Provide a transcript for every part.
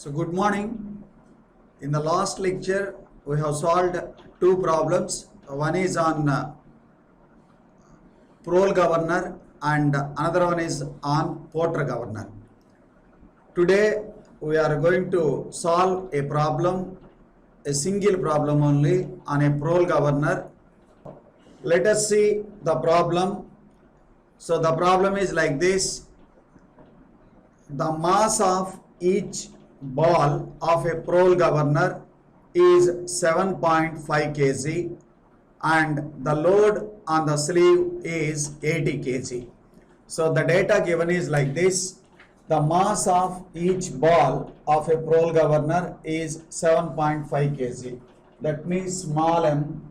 So good morning. In the last lecture, we have solved two problems. One is on parole governor and another one is on porter governor. Today, we are going to solve a problem, a single problem only on a parole governor. Let us see the problem. So the problem is like this. The mass of each ball of a parole governor is 7.5 kg and the load on the sleeve is 80 kg. So the data given is like this. The mass of each ball of a parole governor is 7.5 kg. That means small m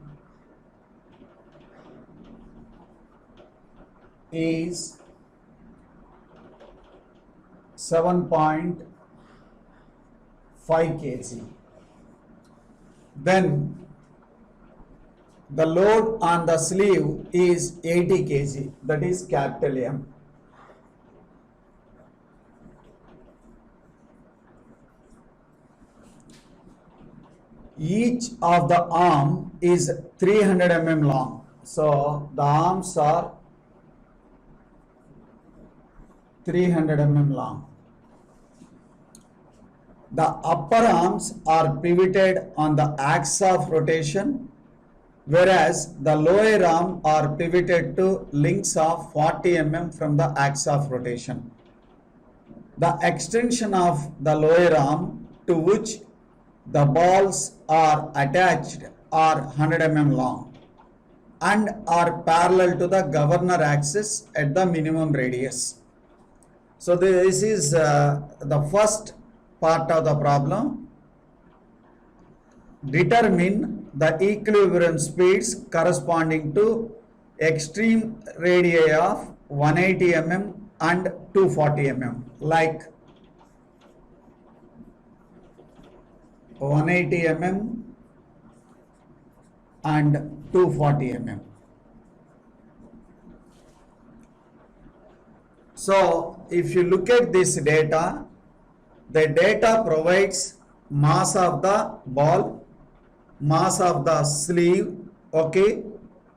is 7.5 kg. Then the load on the sleeve is 80 kg, that is capital M. Each of the arm is 300 mm long. So the arms are 300 mm long. The upper arms are pivoted on the axis of rotation, whereas the lower arm are pivoted to lengths of 40 mm from the axis of rotation. The extension of the lower arm to which the balls are attached are 100 mm long and are parallel to the governor axis at the minimum radius. So this is the first part of the problem. Determine the equilibrium speeds corresponding to extreme radii of 180 mm and 240 mm, like 180 mm and 240 mm. So if you look at this data, the data provides mass of the ball, mass of the sleeve, okay,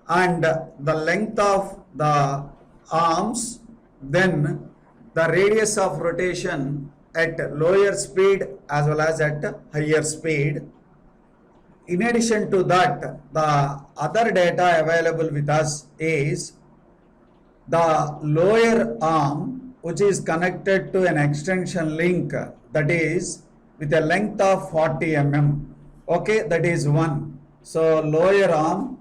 and the length of the arms, then the radius of rotation at lower speed as well as at higher speed. In addition to that, the other data available with us is the lower arm, which is connected to an extension link, that is with a length of 40 mm. Okay, that is one. So lower arm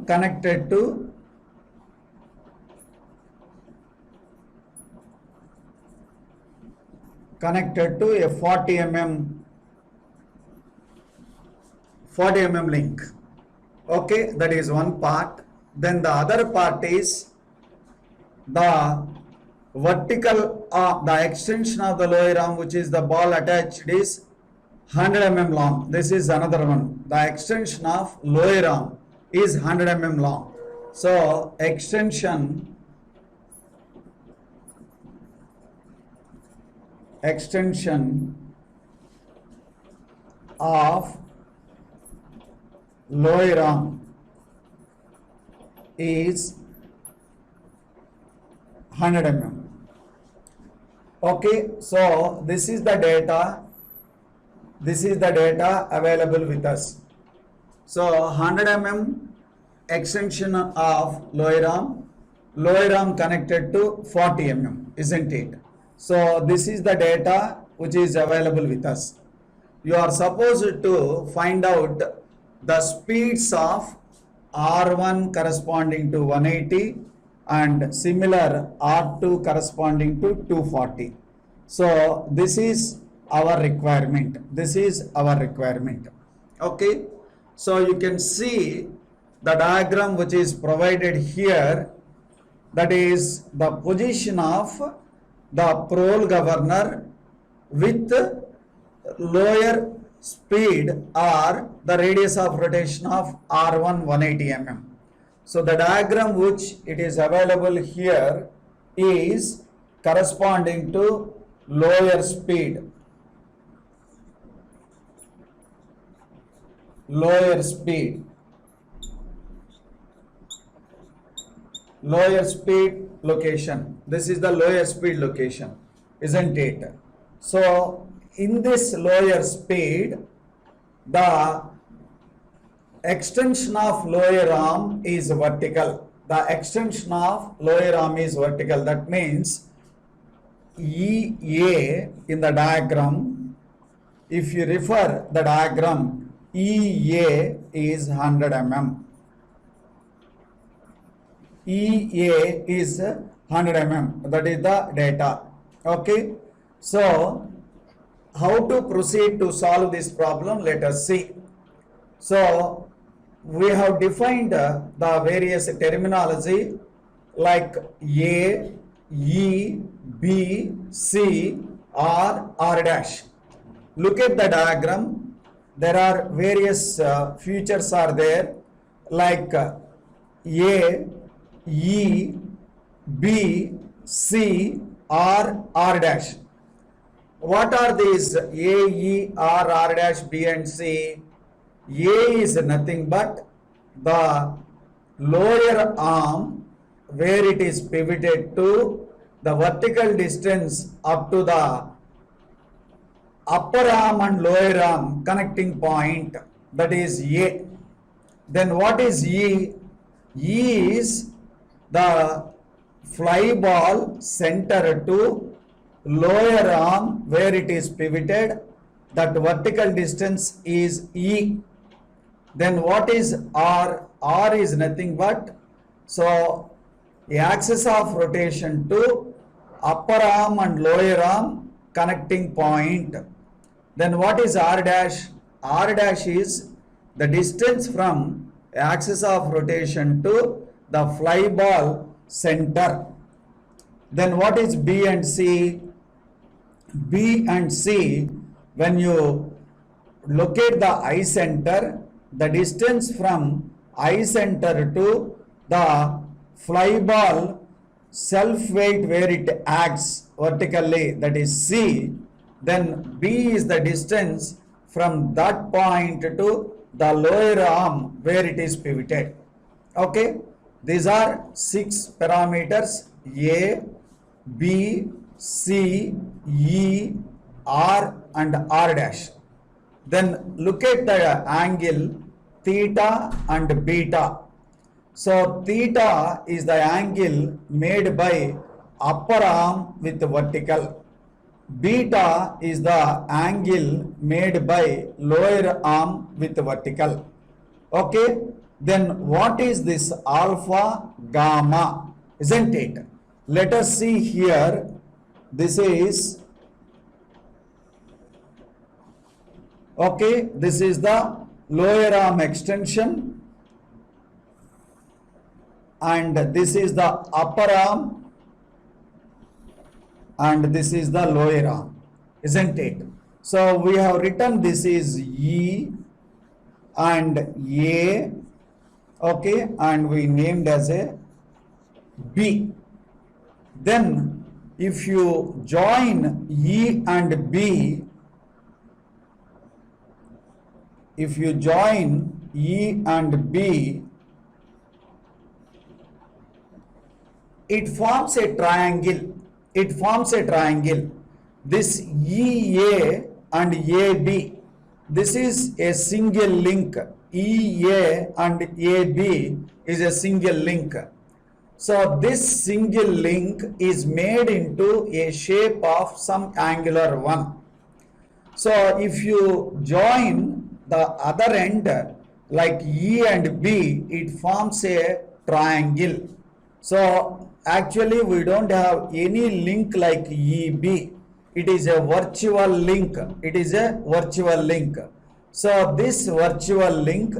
connected to a 40 mm link. Okay, that is one part. Then the other part is the vertical the extension of the lower arm, which is the ball attached, is 100 mm long. This is another one. The extension of lower arm is 100 mm long. So extension of lower arm is 100 mm. Okay, so this is the data available with us. So 100 mm extension of lower arm connected to 40 mm, isn't it? So this is the data which is available with us. You are supposed to find out the speeds of R1 corresponding to 180 and similar R2 corresponding to 240. So this is our requirement. Okay. So you can see the diagram which is provided here, that is the position of the parole governor with lower speed or the radius of rotation of R1 180 mm. So the diagram which it is available here is corresponding to lower speed. Lower speed location. This is the lower speed location, isn't it? So in this lower speed, the extension of lower arm is vertical. The extension of lower arm is vertical. That means EA in the diagram, if you refer the diagram, EA is 100 mm. EA is 100 mm. That is the data. Okay. So how to proceed to solve this problem? Let us see. So we have defined the various terminology like A, E, B, C, R dash. Look at the diagram. There are various features are there like A, E, B, C, R dash. What are these A, E, R dash, B and C? A is nothing but the lower arm where it is pivoted to the vertical distance up to the upper arm and lower arm connecting point, that is A. Then what is E? E is the fly ball center to lower arm where it is pivoted, that vertical distance is E. Then what is R? R is nothing but, so the axis of rotation to upper arm and lower arm connecting point. Then what is R dash? R dash is the distance from axis of rotation to the fly ball center. Then what is B and C? B and C, when you locate the eye center, the distance from eye center to the fly ball self weight where it acts vertically, that is C. Then B is the distance from that point to the lower arm where it is pivoted. Okay, these are 6 parameters: A, B, C, E, R and R dash. Then look at the angle theta and beta. So theta is the angle made by upper arm with vertical. Beta is the angle made by lower arm with vertical. Okay. Then what is this alpha, gamma, isn't it? Let us see here. This is, okay, this is the lower arm extension and this is the upper arm and this is the lower arm, isn't it? So we have written this is E and A, okay, and we named as a B. Then if you join E and B, if you join E and B, it forms a triangle. It forms a triangle. This EA and AB, this is a single link. EA and AB is a single link. So this single link is made into a shape of some angular one. So if you join the other end like E and B, it forms a triangle. So actually we don't have any link like EB. It is a virtual link. It is a virtual link. So this virtual link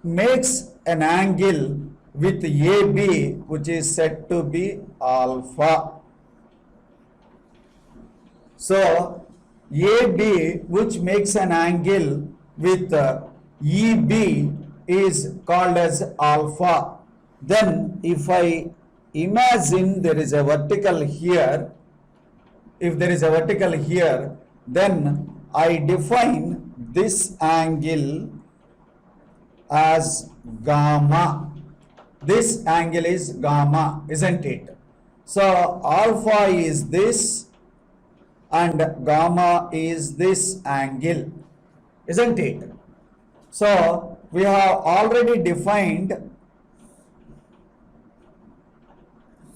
makes an angle with AB which is said to be alpha. So AB which makes an angle with EB is called as alpha. Then if I imagine there is a vertical here, if there is a vertical here, then I define this angle as gamma. This angle is gamma, isn't it? So alpha is this and gamma is this angle, isn't it? So we have already defined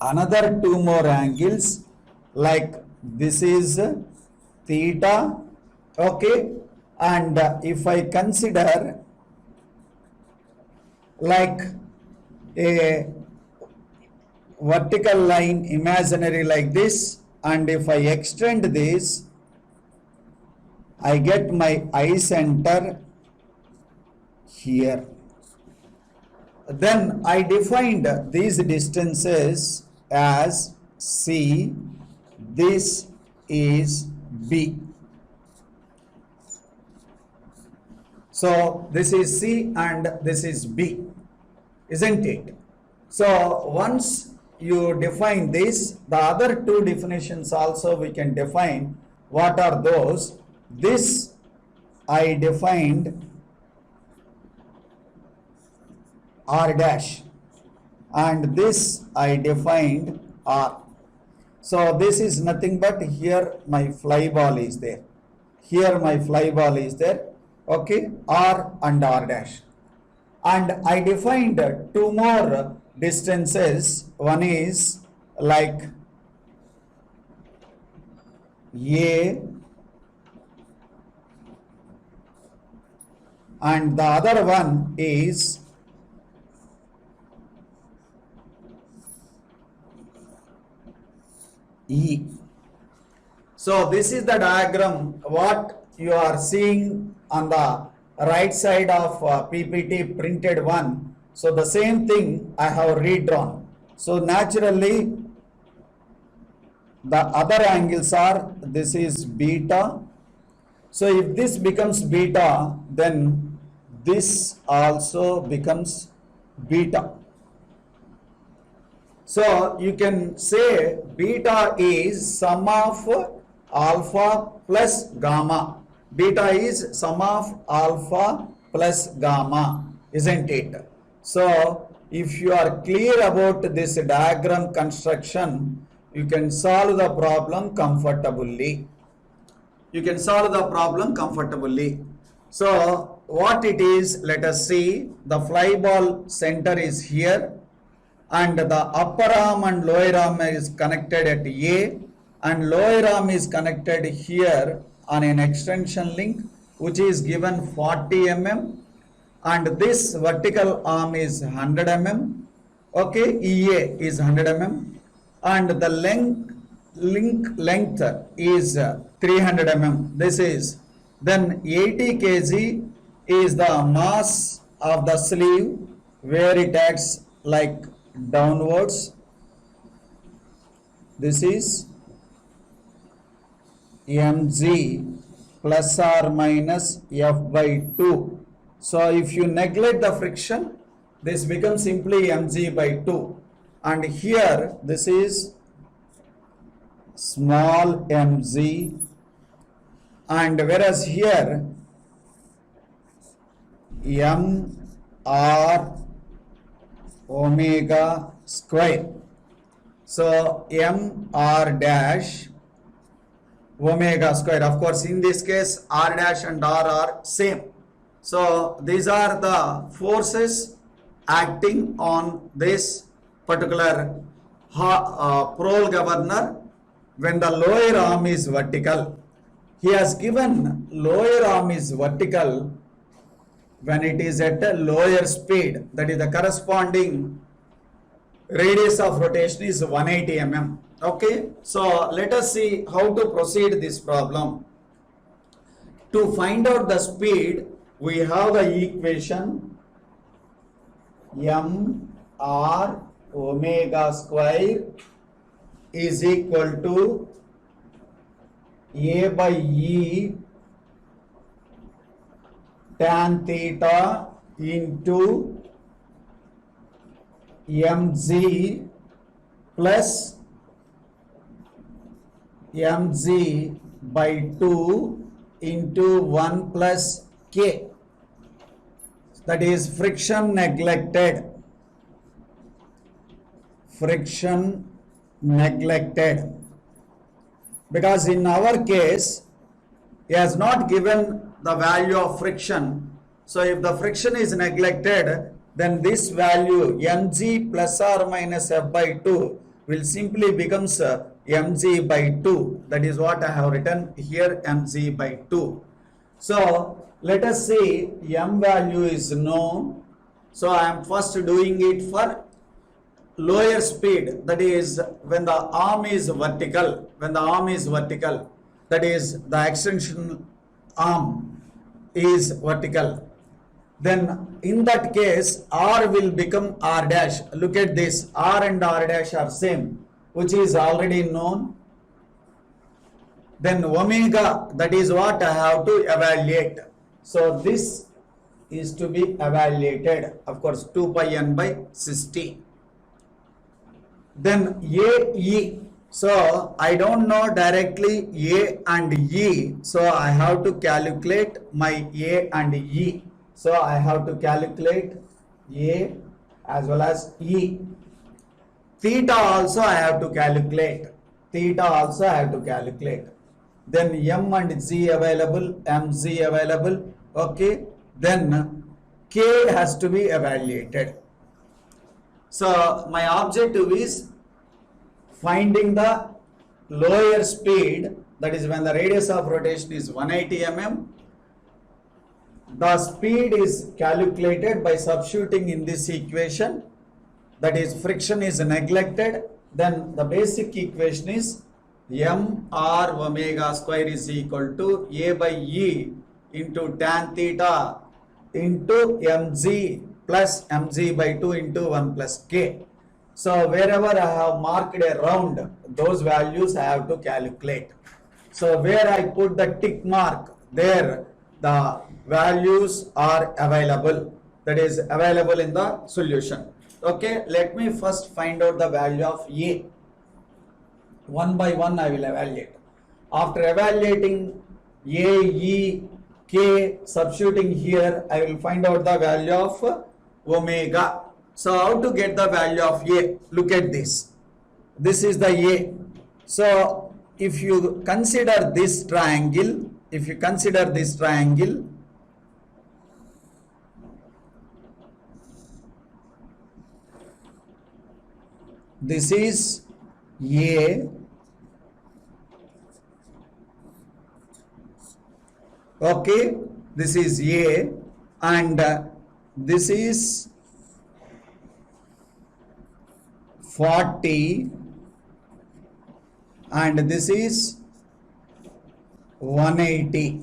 another two more angles, like this is theta, okay, and if I consider like a vertical line imaginary like this, and if I extend this, I get my eye center here. Then I defined these distances as C, this is B. So this is C and this is B, isn't it? So once you define this, the other two definitions also we can define. What are those? This I defined R dash, and this I defined R. So this is nothing but here my fly ball is there. Here my fly ball is there. Okay, R and R dash. And I defined two more distances. One is like A, and the other one is E. So this is the diagram what you are seeing on the right side of PPT printed one. So the same thing I have redrawn. So naturally the other angles are, this is beta. So if this becomes beta, then this also becomes beta. So you can say beta is sum of alpha plus gamma. Beta is sum of alpha plus gamma, isn't it? So if you are clear about this diagram construction, you can solve the problem comfortably. You can solve the problem comfortably. So what it is, let us see. The fly ball center is here, and the upper arm and lower arm is connected at A, and lower arm is connected here on an extension link which is given 40 mm, and this vertical arm is 100 mm. Okay, EA is 100 mm, and the length is 300 mm. This is then 80 kg is the mass of the sleeve, where it acts like downwards. This is mg plus or minus f by 2. So if you neglect the friction, this becomes simply mg by 2, and here this is small mg, and whereas here m r omega square. So m r dash omega square. Of course, in this case r dash and r are same. So these are the forces acting on this particular pole governor when the lower arm is vertical. He has given lower arm is vertical when it is at a lower speed, that is the corresponding radius of rotation is 180 mm. Okay, so let us see how to proceed this problem. To find out the speed, we have the equation m r omega square is equal to a by e tan theta into mg plus mg by 2 into 1 plus k. That is friction neglected. Friction neglected. Because in our case, he has not given the value of friction. So if the friction is neglected, then this value mg plus or minus f by 2 will simply becomes mg by 2. That is what I have written here, mg by 2. So let us see, m value is known. So I am first doing it for lower speed, that is when the arm is vertical. When the arm is vertical, that is the extension arm is vertical, then in that case r will become r dash. Look at this, r and r dash are same, which is already known. Then omega, that is what I have to evaluate. So this is to be evaluated, of course 2 pi n by 60. Then AE, so I don't know directly A and E, so I have to calculate my A and E. So I have to calculate A as well as E. Theta also I have to calculate. Theta also I have to calculate. Then M and Z available, MZ available. Okay. Then K has to be evaluated. So my objective is finding the lower speed, that is when the radius of rotation is 180 mm. The speed is calculated by substituting in this equation, that is friction is neglected. Then the basic equation is m r omega square is equal to A by E into tan theta into mg plus mg by 2 into 1 plus k. So wherever I have marked a round, those values I have to calculate. So where I put the tick mark, there the values are available. That is available in the solution. Okay, let me first find out the value of A. One by one I will evaluate. After evaluating A, E, K, substituting here, I will find out the value of omega. So how to get the value of A? Look at this. This is the A. So if you consider this triangle, this is A. Okay, this is A and this is 40 and this is 180.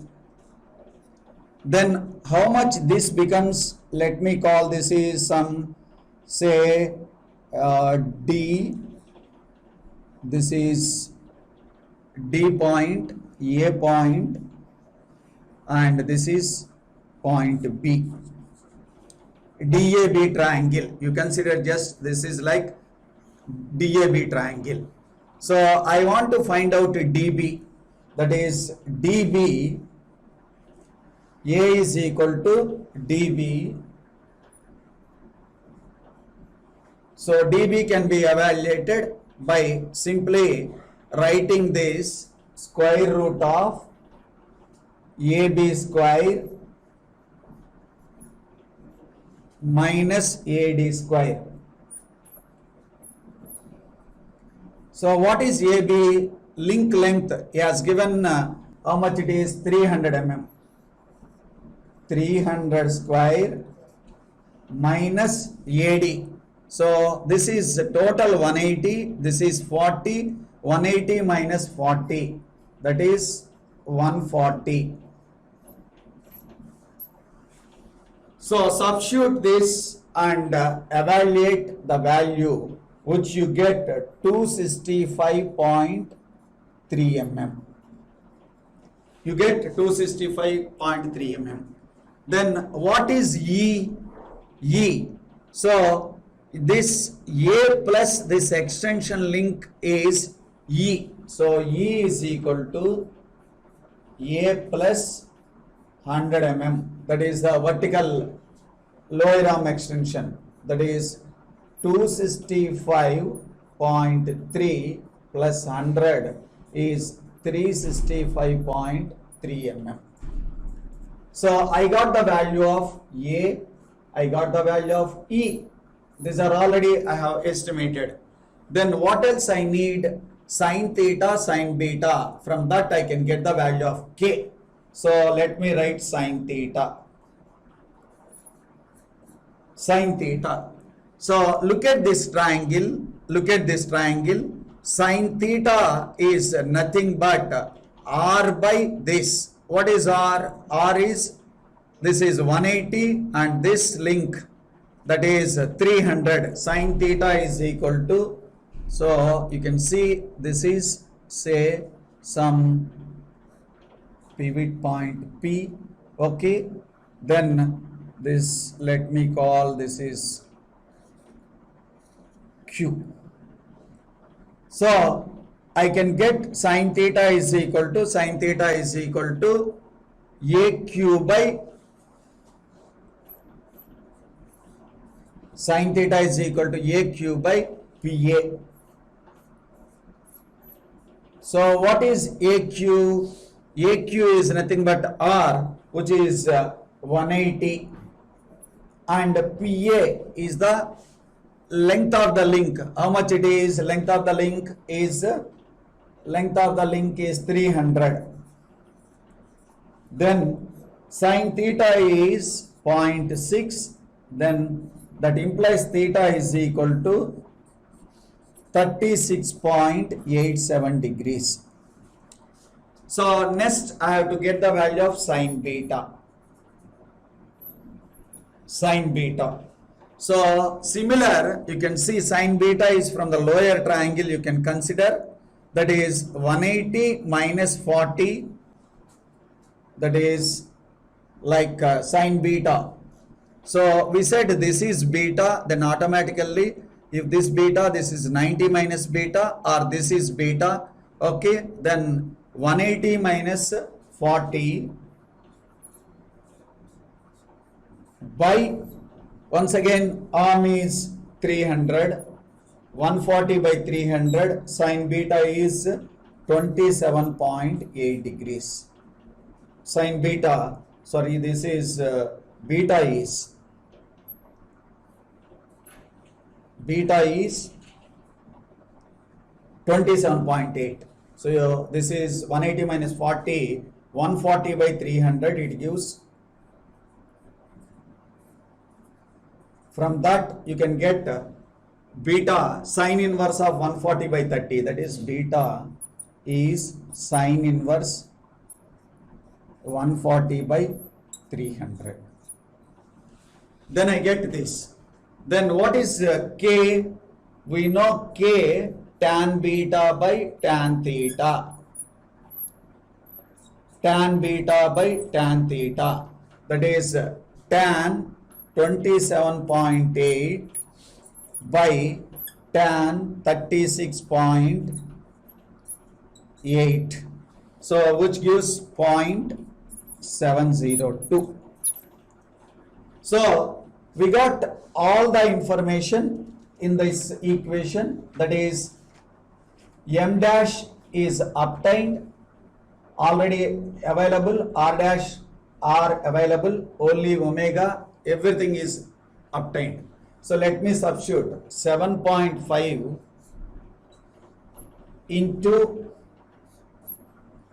Then how much this becomes? Let me call this is some, say D. This is D point, A point, and this is point B. DAB triangle. You consider just this is like DAB triangle. So I want to find out DB, that is DB, A is equal to DB. So DB can be evaluated by simply writing this square root of AB square minus AD square. So what is AB? Link length, he has given how much it is, 300 mm. 300 square minus AD. So this is total 180, this is 40, 180 minus 40, that is 140. So substitute this and evaluate the value, which you get 265.3 mm. You get 265.3 mm. Then what is E? E. So this A plus this extension link is E. So E is equal to A plus 100 mm. That is the vertical lower arm extension. That is 265.3 plus 100 is 365.3 mm. So I got the value of A, I got the value of E. These are already I have estimated. Then what else I need? Sin theta, sin beta. From that I can get the value of K. So let me write sin theta. Sin theta. So look at this triangle. Look at this triangle. Sin theta is nothing but R by this. What is R? R is, this is 180 and this link, that is 300. Sin theta is equal to, so you can see this is say some pivot point P. Okay, then this, let me call this is Q. So I can get sin theta is equal to AQ by, sin theta is equal to AQ by PA. So what is AQ? AQ is nothing but R, which is 180, and PA is the length of the link. How much it is? Length of the link is 300. Then sin theta is 0.6, then that implies theta is equal to 36.87 degrees. So next I have to get the value of sin beta. Sin beta. So similar, you can see sin beta is from the lower triangle, you can consider, that is 180 minus 40, that is like sin beta. So we said this is beta, then automatically if this beta, this is 90 minus beta, or this is beta, okay, then 180 minus 40 by, once again arm is 300, 140 by 300, sin beta is 27.8 degrees. Sin beta, sorry, this is beta is 27.8. So this is 180 minus 40, 140 by 300, it gives, from that you can get beta, sin inverse of 140 by 30, that is beta is sin inverse 140 by 300. Then I get this. Then what is K? We know K tan beta by tan theta. Tan beta by tan theta. That is tan 27.8 by tan 36.8. So which gives 0.702. So we got all the information in this equation, that is M dash is obtained, already available, R dash are available, only omega, everything is obtained. So let me substitute 7.5 into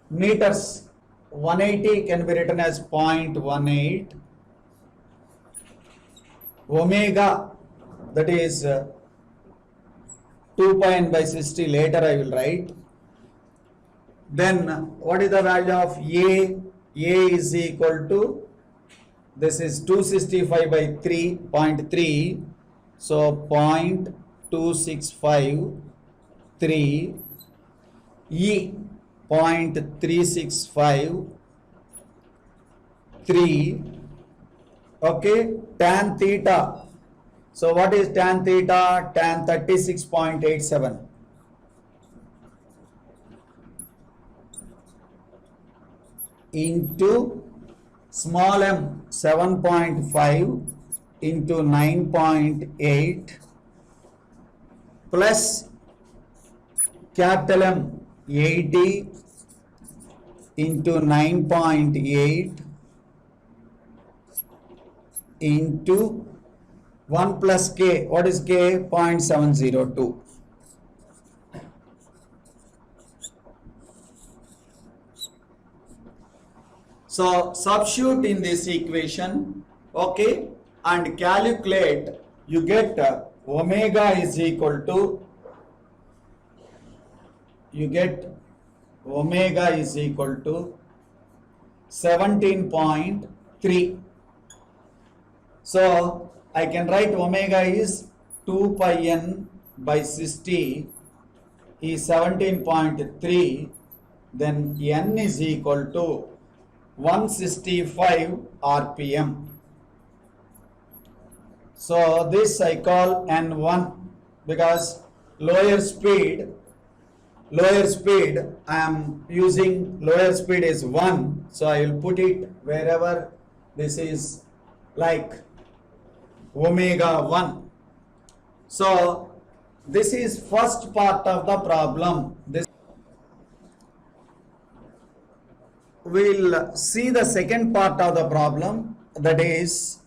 meters, 180 can be written as 0.18, omega, that is 2 pi n by 60, later I will write. Then what is the value of A? A is equal to, this is 265 by 3.3, so 0.265, E 0.365, okay, tan theta. So what is tan theta? Tan 36.87 into small m 7.5 into 9.8 plus capital M 80 into 9.8 into 1 plus k. What is k? 0.702. So substitute in this equation, okay, and calculate. You get omega is equal to, you get omega is equal to 17.3. So I can write omega is 2 pi n by 60 is 17.3, then n is equal to 165 rpm. So this I call n1 because lower speed I am using, lower speed is 1, so I will put it wherever this is like omega 1. So this is first part of the problem. This we'll see the second part of the problem, that is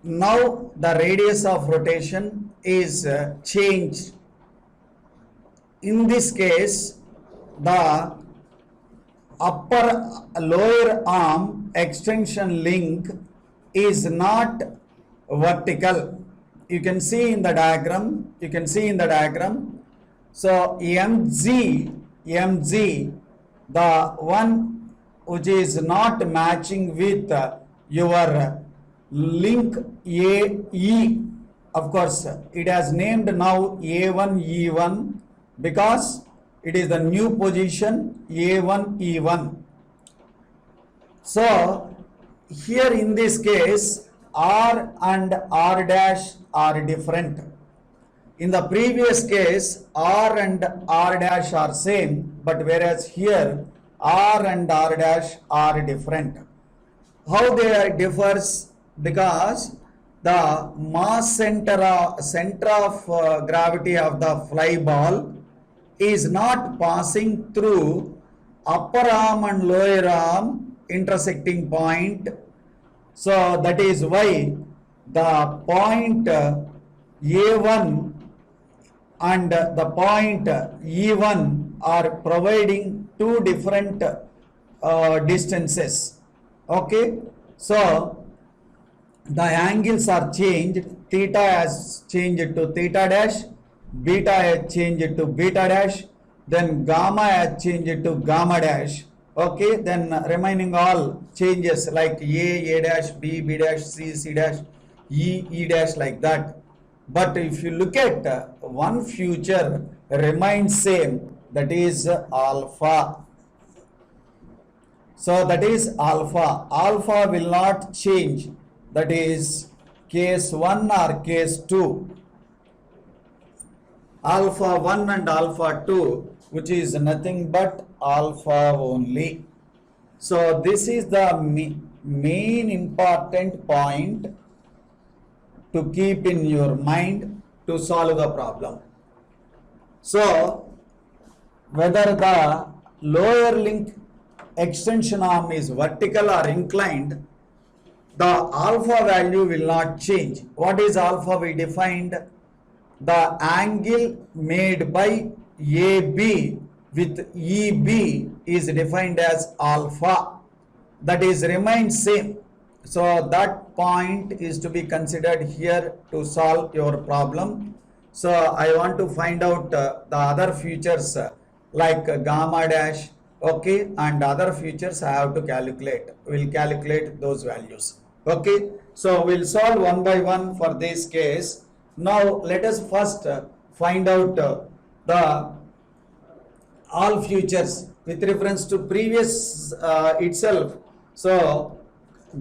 now the radius of rotation is changed. In this case, the lower arm extension link is not vertical. You can see in the diagram. So mg, the one which is not matching with your link AE, of course it has named now A1 E1 because it is the new position A1 E1. So here in this case R and R dash are different. In the previous case R and R dash are same, but whereas here R and R dash are different. How they differs? Because the mass center of gravity of the fly ball is not passing through upper arm and lower arm intersecting point. So that is why the point A1 and the point E1 are providing two different distances. Okay, so the angles are changed. Theta has changed to theta dash, beta has changed to beta dash, then gamma has changed to gamma dash. Okay, then remaining all changes like A dash, B dash, C dash, E dash, like that. But if you look at one feature remains same, that is alpha. So that is alpha. Alpha will not change. That is case 1 or case 2. Alpha 1 and alpha 2, which is nothing but alpha only. So this is the main important point to keep in your mind to solve the problem. So whether the lower link extension arm is vertical or inclined, the alpha value will not change. What is alpha? We defined the angle made by AB with EB is defined as alpha. That is remains same. So that point is to be considered here to solve your problem. So I want to find out the other features like gamma dash, okay, and other features I have to calculate. We'll calculate those values. Okay, so we'll solve one by one for this case. Now let us first find out the all features with reference to previous itself. So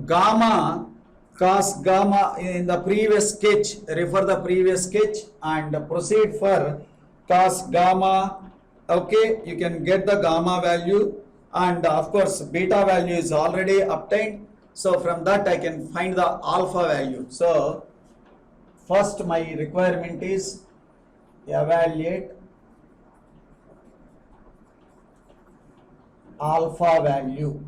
gamma cos gamma in the previous sketch, refer the previous sketch and proceed for cos gamma. Okay, you can get the gamma value, and of course beta value is already obtained. So from that I can find the alpha value. So first my requirement is evaluate alpha value,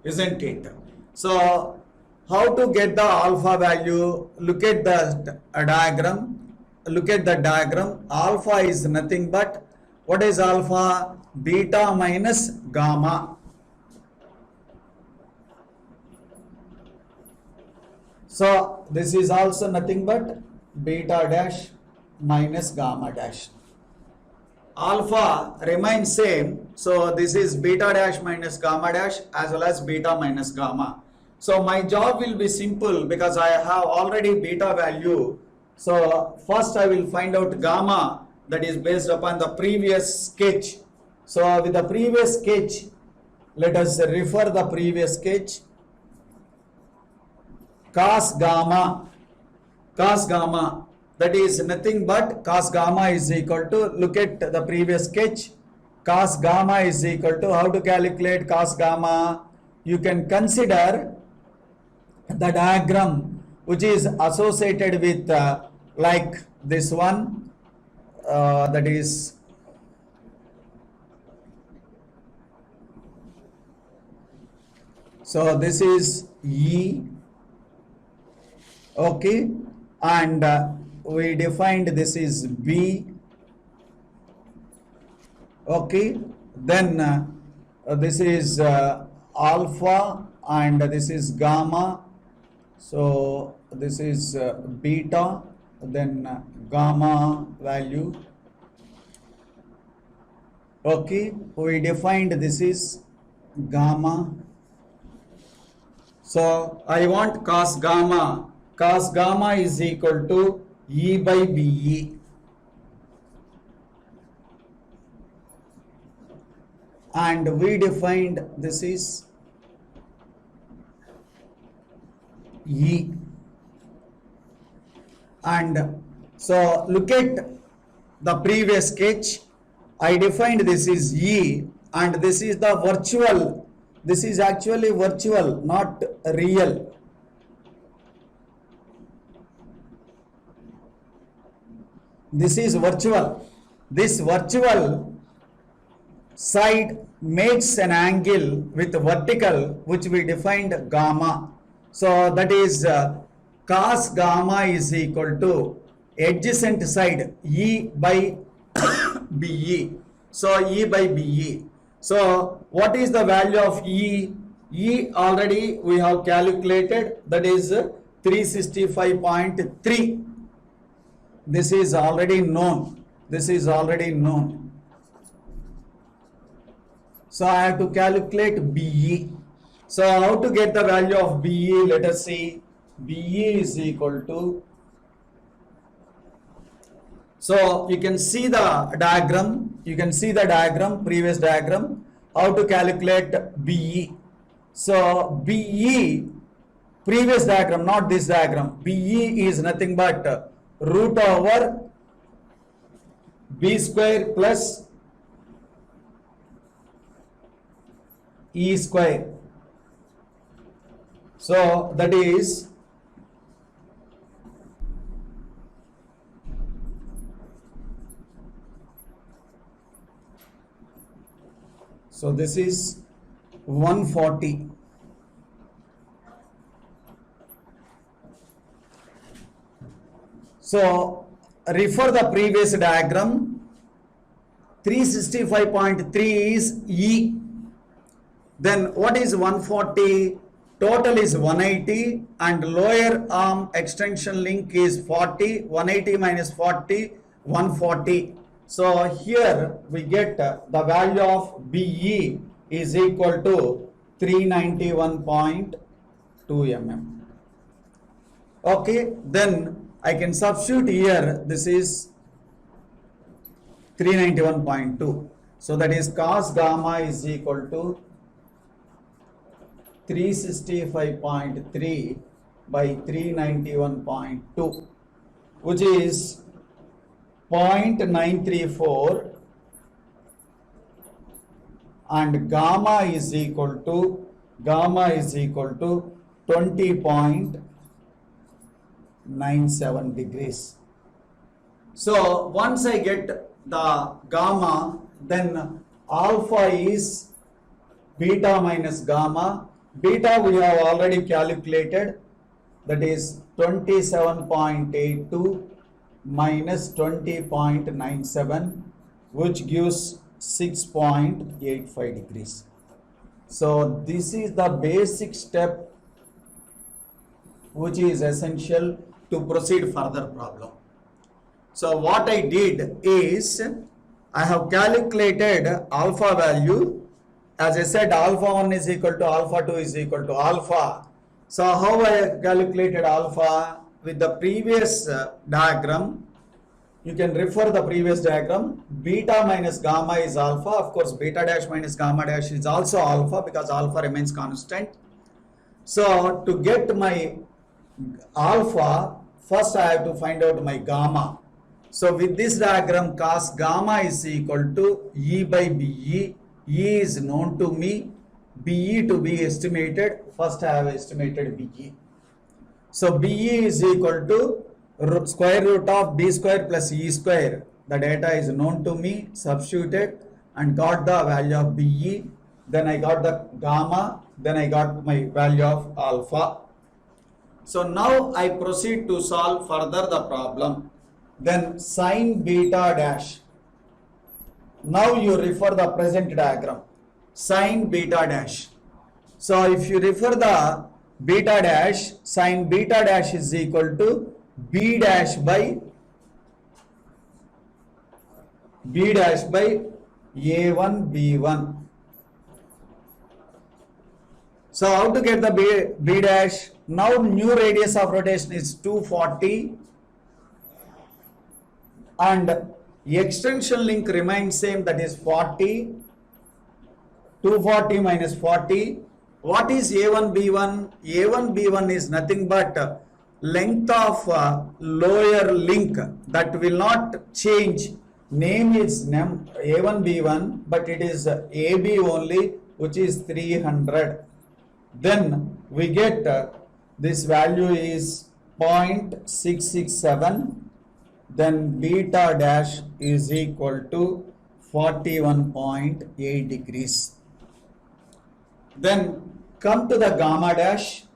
isn't it? So how to get the alpha value? Look at the diagram. Alpha is nothing but, what is alpha? Beta minus gamma. So this is also nothing but beta dash minus gamma dash. Alpha remains same, so this is beta dash minus gamma dash as well as beta minus gamma. So my job will be simple because I have already beta value. So first I will find out gamma, that is based upon the previous sketch. So with the previous sketch, let us refer the previous sketch. Cos gamma, that is nothing but cos gamma is equal to, look at the previous sketch, cos gamma is equal to, how to calculate cos gamma? You can consider the diagram which is associated with like this one, that is so this is E, okay, and we defined this is B, okay, then this is alpha and this is gamma, so this is beta, then gamma value, okay, we defined this is gamma. So I want cos gamma is equal to E by BE, and we defined this is E, and so look at the previous sketch. I defined this is E, and this is the virtual, this is actually virtual, not real. This is virtual. This virtual side makes an angle with vertical, which we defined gamma. So that is cos gamma is equal to adjacent side E by BE. So E by BE. So what is the value of E? E already we have calculated, that is 365.3. This is already known. So I have to calculate BE. So how to get the value of BE? Let us see. BE is equal to, so you can see the diagram, previous diagram, how to calculate BE. So BE, previous diagram, not this diagram, BE is nothing but root over B square plus E square. So that is this is 140. So refer the previous diagram. 365.3 is E. Then what is 140? Total is 180 and lower arm extension link is 40. 180 minus 40, 140. So here we get the value of BE is equal to 391.2 mm. Okay, then I can substitute here, this is 391.2. So that is cos gamma is equal to 365.3 by 391.2, which is 0.934, and gamma is equal to 20.97 degrees. So once I get the gamma, then alpha is beta minus gamma. Beta we have already calculated, that is 27.82 minus 20.97, which gives 6.85 degrees. So this is the basic step which is essential to proceed further problem. So what I did is, I have calculated alpha value. As I said, alpha 1 is equal to alpha 2 is equal to alpha. So how I calculated alpha? With the previous diagram, you can refer the previous diagram. Beta minus gamma is alpha. Of course, beta dash minus gamma dash is also alpha, because alpha remains constant. So to get my alpha, first I have to find out my gamma. So with this diagram, cos gamma is equal to E by BE. E is known to me, BE to be estimated. First I have estimated BE. So BE is equal to square root of B square plus E square. The data is known to me, substituted and got the value of BE. Then I got the gamma, then I got my value of alpha. So now I proceed to solve further the problem. Then sin beta dash. Now you refer the present diagram. Sin beta dash. So if you refer the beta dash, sin beta dash is equal to B dash by A1 B1. So how to get the B dash? Now new radius of rotation is 240 and extension link remains same, that is 40. 240 minus 40. What is A1 B1? A1 B1 is nothing but length of lower link that will not change. Name is A1 B1, but it is AB only, which is 300. Then we get this value is 0.667. Then beta dash is equal to 41.8 degrees. Then come to the gamma dash.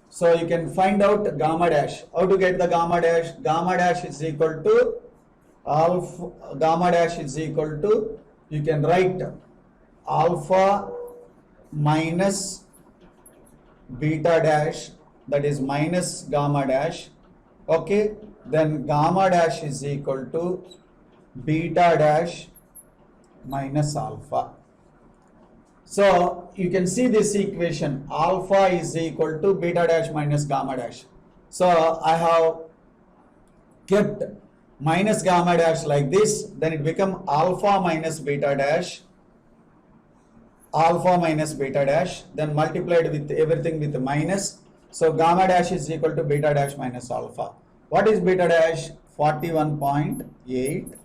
So you can find out gamma dash. How to get the gamma dash? Gamma dash is equal to alpha. Gamma dash is equal to, you can write alpha minus beta dash, that is minus gamma dash. Okay. Then gamma dash is equal to beta dash minus alpha. So you can see this equation, alpha is equal to beta dash minus gamma dash. So I have kept minus gamma dash like this, then it become alpha minus beta dash, alpha minus beta dash, then multiplied with everything with minus. So gamma dash is equal to beta dash minus alpha. What is beta dash? 41.8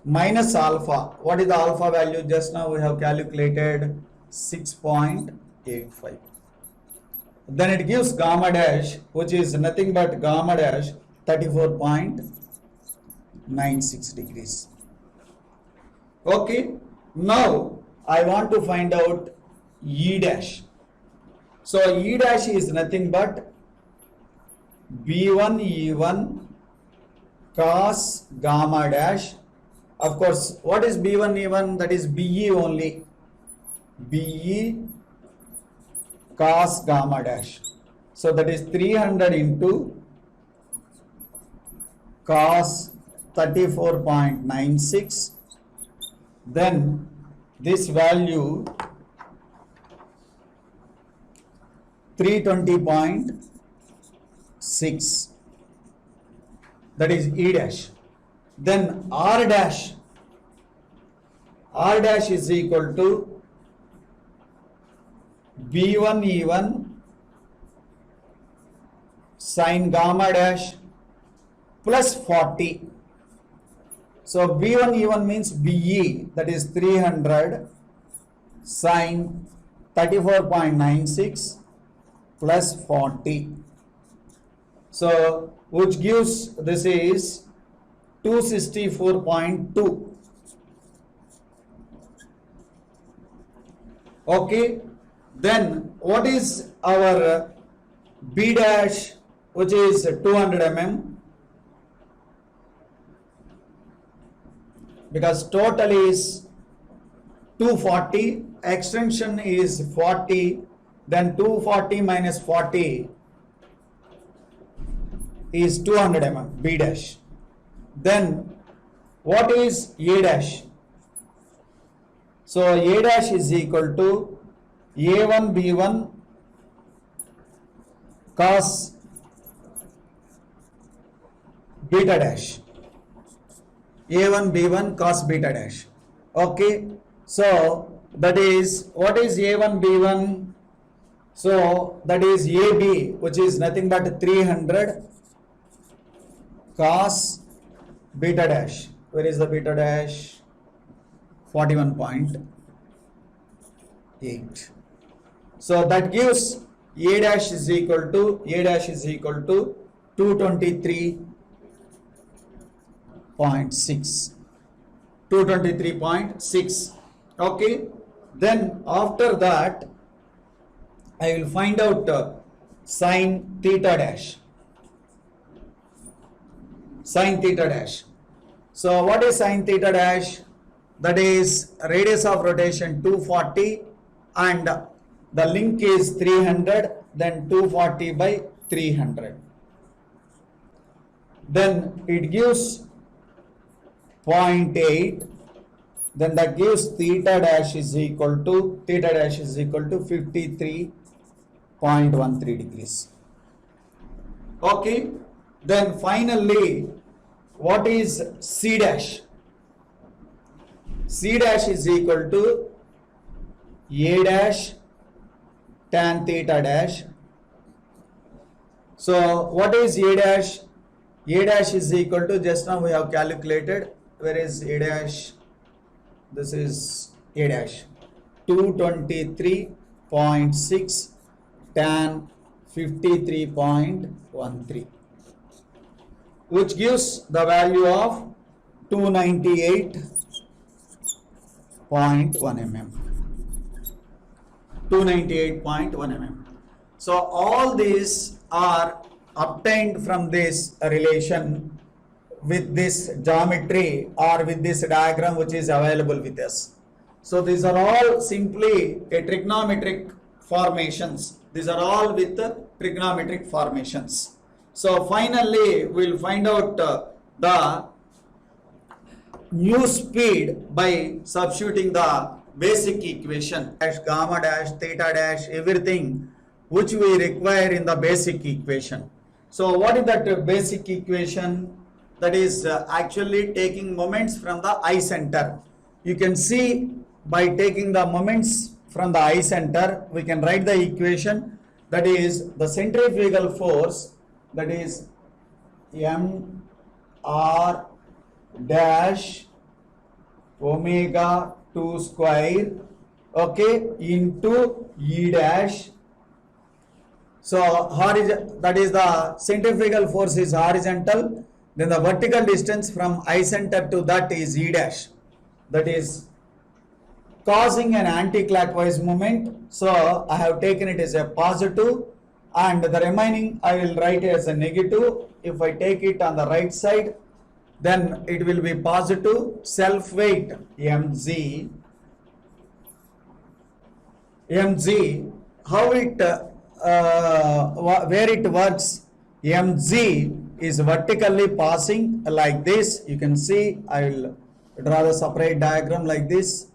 minus alpha. What is the alpha value? Just now we have calculated 6.85. Then it gives gamma dash, which is nothing but gamma dash 34.96 degrees. Okay. Now I want to find out E dash. So E dash is nothing but B1 E1 cos gamma dash. Of course, what is B1 E1? That is BE only. BE cos gamma dash. So that is 300 into cos 34.96. Then this value 320.6, that is E dash. Then R dash is equal to B1 E1 sin gamma dash plus 40. So B1 E1 means BE, that is 300 sin 34.96 plus 40. So which gives, this is 264.2. Okay, then what is our B dash, which is 200 mm, because total is 240, extension is 40, then 240 minus 40 is 200 mm, B dash. Then what is A dash? So A dash is equal to A1 B1 cos beta dash. A1 B1 cos beta dash. Okay, so that is, what is A1 B1? So that is AB, which is nothing but 300 cos beta dash. Where is the beta dash? 41.8. So that gives A dash is equal to 223.6. 223.6. Okay, then after that I will find out sin theta dash. Sin theta dash. So what is sin theta dash? That is radius of rotation 240 and the link is 300, then 240 by 300. Then it gives 0.8, then that gives theta dash is equal to 53.13 degrees. Okay, then finally what is C dash? C dash is equal to A dash tan theta dash. So what is A dash? A dash is equal to, just now we have calculated, where is A dash? This is A dash, 223.6 tan 53.13, which gives the value of 298.1 mm. 298.1 mm. So all these are obtained from this relation with this geometry or with this diagram which is available with us. So these are all simply a trigonometric formations. These are all with trigonometric formations. So finally we will find out the new speed by substituting the basic equation dash gamma dash theta dash, everything which we require in the basic equation. So what is that basic equation? That is actually taking moments from the eye center. You can see by taking the moments from the eye center, we can write the equation, that is the centrifugal force, that is m r dash omega 2 square, okay, into E dash. So that is the centrifugal force is horizontal, then the vertical distance from eye center to that is E dash, that is causing an anti-clockwise movement. So I have taken it as a positive and the remaining I will write as a negative. If I take it on the right side, then it will be positive. Self weight mg, how it where it works, mg is vertically passing like this. You can see, I will draw the separate diagram like this.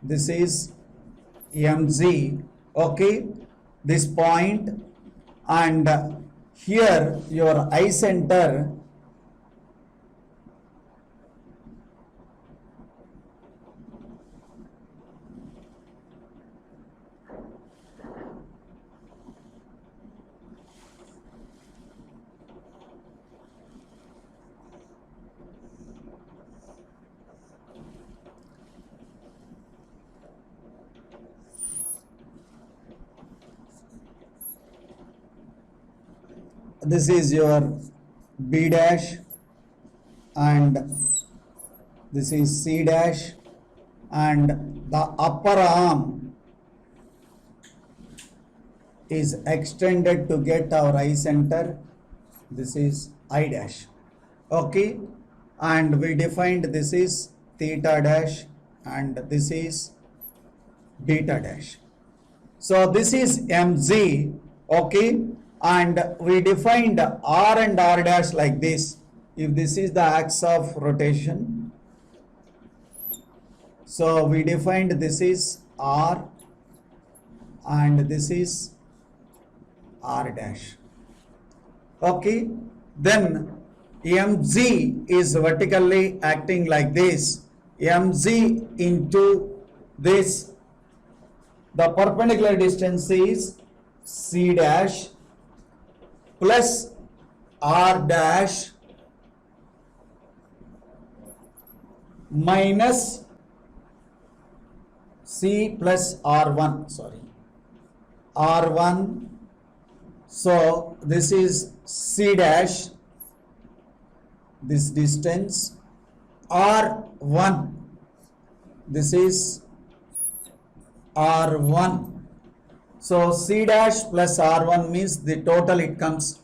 This is mg, okay, this point, and here your eye center this is your B dash, and this is C dash, and the upper arm is extended to get our I center. This is I dash. Okay, and we defined this is theta dash and this is beta dash. So this is mz. Okay, and we defined r and r dash like this. If this is the axis of rotation, so we defined this is r and this is r dash. Okay, then mz is vertically acting like this. Mz into this, the perpendicular distance is c dash plus r dash minus c plus r1, sorry, r1. So this is c dash, this distance, r1, this is r1. So c dash plus r1 means the total it comes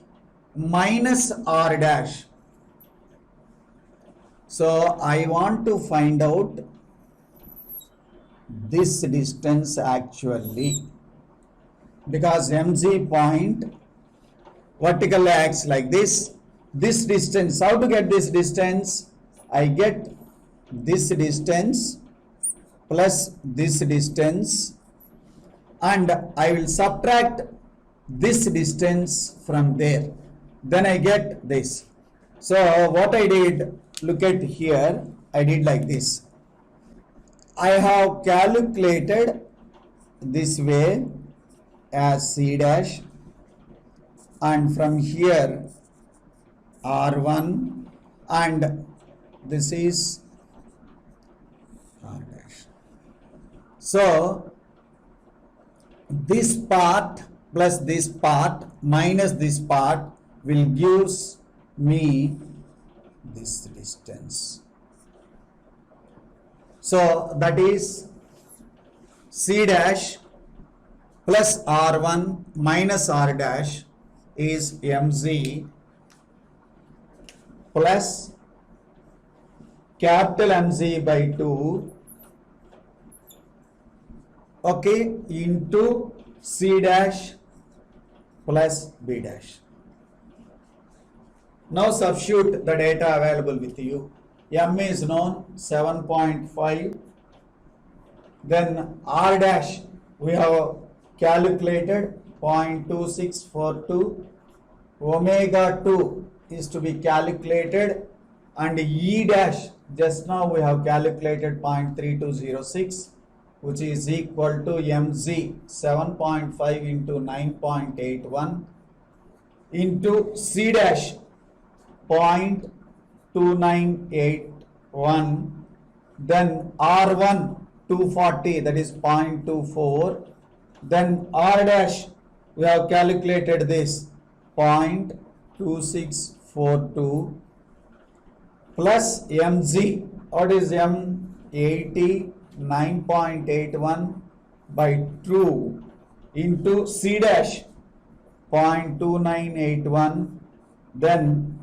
minus r dash. So I want to find out this distance actually, because mz point vertically acts like this. This distance, how to get this distance? I get this distance plus this distance, and I will subtract this distance from there. Then I get this. So what I did, look at here, I did like this. I have calculated this way as c dash, and from here r1, and this is r dash. So this part plus this part minus this part will gives me this distance. So that is c dash plus r1 minus r dash is mz plus capital mz by 2, okay, into c dash plus b dash. Now substitute the data available with you. M is known 7.5, then r dash we have calculated 0.2642, omega 2 is to be calculated, and E dash just now we have calculated 0.3206, which is equal to mz 7.5 into 9.81 into c dash 0.2981, then r1 240, that is 0.24, then r dash we have calculated this 0.2642 plus mz, what is m, 89.81 by 2 into c dash 0.2981, then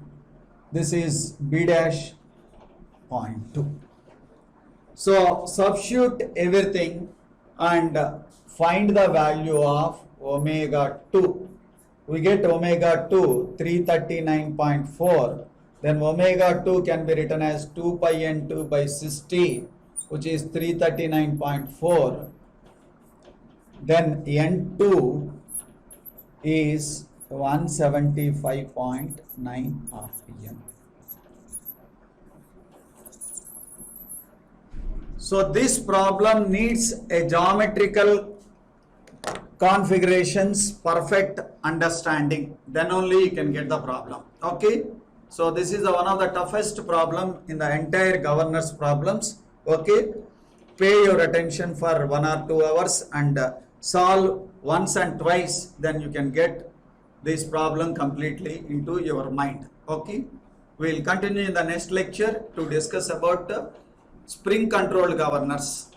this is b dash 0.2. So substitute everything and find the value of omega 2. We get omega 2 339.4. Then omega 2 can be written as 2 pi n2 by 60, which is 339.4. Then n2 is 175.9 rpm. So this problem needs a geometrical configurations, perfect understanding, then only you can get the problem. Okay, so this is one of the toughest problem in the entire governors problems. Okay, pay your attention for 1 or 2 hours and solve once and twice, then you can get this problem completely into your mind. Okay, we will continue in the next lecture to discuss about spring controlled governors.